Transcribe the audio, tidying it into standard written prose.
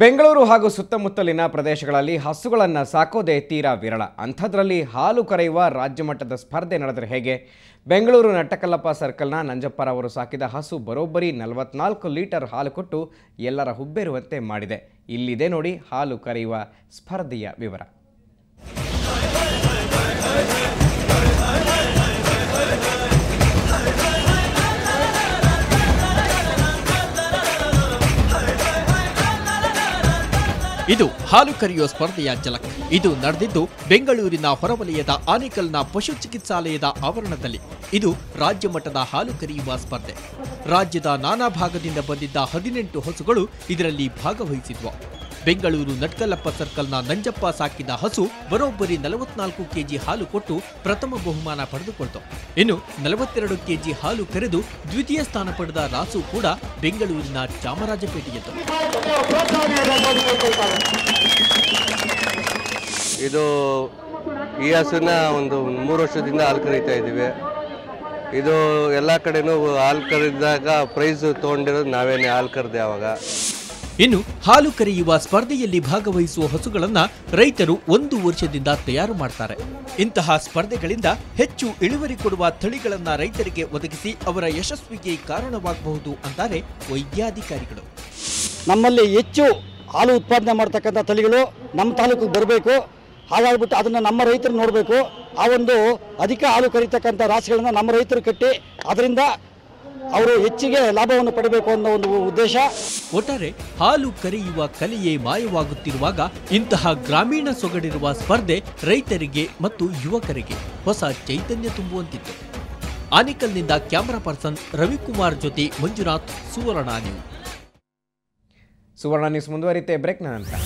ಬೆಂಗಳೂರು ಹಾಗೂ ಸುತ್ತಮುತ್ತಲಿನ ಪ್ರದೇಶಗಳಲ್ಲಿ ಹಸುಗಳನ್ನು ಸಾಕೋದೇ ತೀರಾ ವಿರಳ. ಅಂಥದ್ರಲ್ಲಿ ಹಾಲು ಕರೆಯುವ ರಾಜ್ಯ ಮಟ್ಟದ ಸ್ಪರ್ಧೆ ನಡೆದರೆ ಹೇಗೆ? ಬೆಂಗಳೂರು ನಟ್ಟಕಲ್ಲಪ್ಪ ಸರ್ಕಲ್ನ ನಂಜಪ್ಪರವರು ಸಾಕಿದ ಹಸು ಬರೋಬ್ಬರಿ 44 ಲೀಟರ್ ಹಾಲು ಕೊಟ್ಟು ಎಲ್ಲರ ಹುಬ್ಬೇರುವಂತೆ ಮಾಡಿದೆ. ಇಲ್ಲಿದೆ ನೋಡಿ ಹಾಲು ಕರೆಯುವ ಸ್ಪರ್ಧೆಯ ವಿವರ. ಇದು ಹಾಲು ಕರೆಯುವ ಸ್ಪರ್ಧೆಯ ಝಲಕ್. ಇದು ನಡೆದಿದ್ದು ಬೆಂಗಳೂರಿನ ಹೊರವಲಯದ ಆನೇಕಲ್ನ ಪಶು ಚಿಕಿತ್ಸಾಲಯದ ಆವರಣದಲ್ಲಿ. ಇದು ರಾಜ್ಯ ಮಟ್ಟದ ಹಾಲು ಕರೆಯುವ ಸ್ಪರ್ಧೆ. ರಾಜ್ಯದ ನಾನಾ ಭಾಗದಿಂದ ಬಂದಿದ್ದ 18 ಹಸುಗಳು ಇದರಲ್ಲಿ ಭಾಗವಹಿಸಿದ್ವು. ಬೆಂಗಳೂರು ನಟ್ಕಲ್ಲಪ್ಪ ಸರ್ಕಲ್ನ ನಂಜಪ್ಪ ಸಾಕಿದ ಹಸು ಬರೋಬ್ಬರಿ 44 ಕೆಜಿ ಹಾಲು ಕೊಟ್ಟು ಪ್ರಥಮ ಬಹುಮಾನ ಪಡೆದುಕೊಳ್ತು. ಇನ್ನು 42 ಕೆಜಿ ಹಾಲು ಕರೆದು ದ್ವಿತೀಯ ಸ್ಥಾನ ಪಡೆದ ರಾಸು ಕೂಡ ಬೆಂಗಳೂರಿನ ಚಾಮರಾಜಪೇಟೆಯದ್ದು. ಇದು ಈ ಹಸುನ ಒಂದು 3 ವರ್ಷದಿಂದ ಹಾಲು ಕರೀತಾ ಇದ್ದೀವಿ. ಇದು ಎಲ್ಲ ಕಡೆನೂ ಹಾಲು ಕರೆದಾಗ ಪ್ರೈಸ್ ತೊಗೊಂಡಿರೋದು ನಾವೇನೆ. ಹಾಲು ಕರೆದೆ ಆವಾಗ. ಇನ್ನು ಹಾಲು ಕರೆಯುವ ಸ್ಪರ್ಧೆಯಲ್ಲಿ ಭಾಗವಹಿಸುವ ಹಸುಗಳನ್ನ ರೈತರು 1 ವರ್ಷದಿಂದ ತಯಾರು ಮಾಡ್ತಾರೆ. ಇಂತಹ ಸ್ಪರ್ಧೆಗಳಿಂದ ಹೆಚ್ಚು ಇಳುವರಿ ಕೊಡುವ ತಳಿಗಳನ್ನ ರೈತರಿಗೆ ಒದಗಿಸಿ ಅವರ ಯಶಸ್ವಿಗೆ ಕಾರಣವಾಗಬಹುದು ಅಂತಾರೆ ವೈದ್ಯಾಧಿಕಾರಿಗಳು. ನಮ್ಮಲ್ಲಿ ಹೆಚ್ಚು ಹಾಲು ಉತ್ಪಾದನೆ ಮಾಡ್ತಕ್ಕಂಥ ತಳಿಗಳು ನಮ್ಮ ತಾಲೂಕಿಗೆ ಬರಬೇಕು. ಹಾಗಾಗ್ಬಿಟ್ಟು ಅದನ್ನು ನಮ್ಮ ರೈತರು ನೋಡಬೇಕು. ಆ ಒಂದು ಅಧಿಕ ಹಾಲು ಕರೀತಕ್ಕಂಥ ರಾಸುಗಳನ್ನ ನಮ್ಮ ರೈತರು ಕಟ್ಟಿ ಅದರಿಂದ ಅವರು ಹೆಚ್ಚಿಗೆ ಲಾಭವನ್ನು ಪಡೆಯಬೇಕು ಅನ್ನೋ ಒಂದು ಉದ್ದೇಶ. ಒಟ್ಟಾರೆ ಹಾಲು ಕರೆಯುವ ಕಲೆಯೇ ಮಾಯವಾಗುತ್ತಿರುವಾಗ ಇಂತಹ ಗ್ರಾಮೀಣ ಸೊಗಡಿರುವ ಸ್ಪರ್ಧೆ ರೈತರಿಗೆ ಮತ್ತು ಯುವಕರಿಗೆ ಹೊಸ ಚೈತನ್ಯ ತುಂಬುವಂತಿತ್ತು. ಆನೇಕಲ್ನಿಂದ ಕ್ಯಾಮರಾ ಪರ್ಸನ್ ರವಿಕುಮಾರ್ ಜೊತೆ ಮಂಜುನಾಥ್, ಸುವರ್ಣ ನ್ಯೂಸ್. ಸುವರ್ಣ ನ್ಯೂಸ್ ಮುಂದುವರಿಯುತ್ತೆ ಬ್ರೇಕ್ನ ನಂತರ.